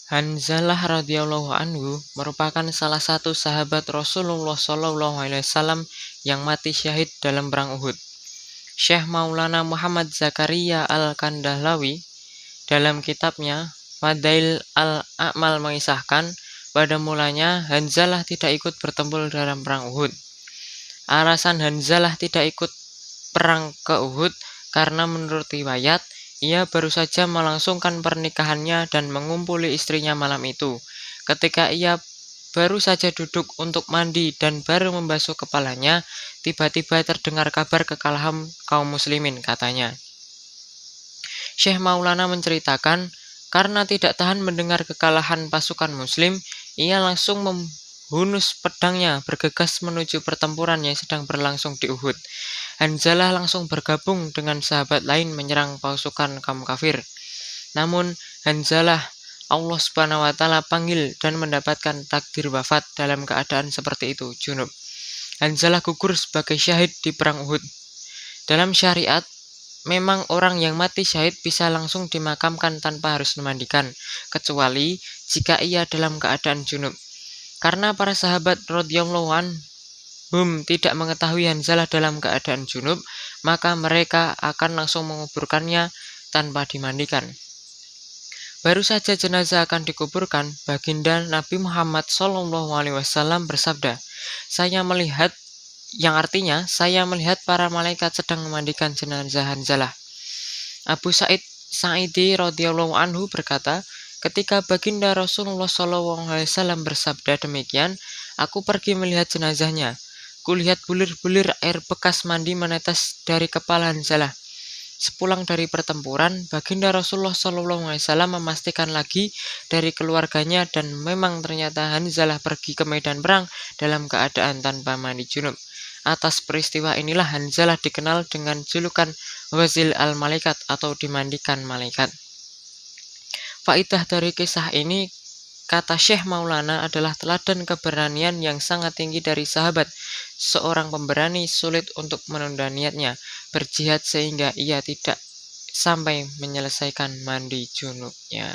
Hanzalah radhiyallahu anhu merupakan salah satu sahabat Rasulullah SAW yang mati syahid dalam perang Uhud. Syekh Maulana Muhammad Zakaria Al-Kandahlawi dalam kitabnya Fadail Al-A'mal mengisahkan, pada mulanya Hanzalah tidak ikut bertempur dalam perang Uhud. Alasan Hanzalah tidak ikut perang ke Uhud karena menurut riwayat, ia baru saja melangsungkan pernikahannya dan mengumpuli istrinya malam itu. Ketika ia baru saja duduk untuk mandi dan baru membasuh kepalanya, tiba-tiba terdengar kabar kekalahan kaum muslimin, katanya. Syekh Maulana menceritakan, karena tidak tahan mendengar kekalahan pasukan muslim, ia langsung menghunus pedangnya bergegas menuju pertempuran yang sedang berlangsung di Uhud. Hanzalah langsung bergabung dengan sahabat lain menyerang pasukan kaum kafir. Namun Hanzalah Allah Subhanahu wa taala panggil dan mendapatkan takdir wafat dalam keadaan seperti itu, junub. Hanzalah gugur sebagai syahid di perang Uhud. Dalam syariat, memang orang yang mati syahid bisa langsung dimakamkan tanpa harus memandikan, kecuali jika ia dalam keadaan junub. Karena para sahabat radhiyallahu anhum tidak mengetahui Hanzalah dalam keadaan junub, maka mereka akan langsung menguburkannya tanpa dimandikan. Baru saja jenazah akan dikuburkan, baginda Nabi Muhammad SAW bersabda, "Saya melihat," yang artinya, "saya melihat para malaikat sedang memandikan jenazah Hanzalah." Abu Sa'id Sa'idi radhiyallahu anhu berkata, ketika baginda Rasulullah SAW bersabda demikian, aku pergi melihat jenazahnya. Kulihat bulir-bulir air bekas mandi menetes dari kepala Hanzalah. Sepulang dari pertempuran, baginda Rasulullah SAW memastikan lagi dari keluarganya dan memang ternyata Hanzalah pergi ke medan perang dalam keadaan tanpa mandi junub. Atas peristiwa inilah Hanzalah dikenal dengan julukan Ghazil al-Malaikat atau dimandikan malaikat. Faidah dari kisah ini, kata Syekh Maulana, adalah teladan keberanian yang sangat tinggi dari sahabat. Seorang pemberani sulit untuk menunda niatnya berjihad sehingga ia tidak sampai menyelesaikan mandi junubnya.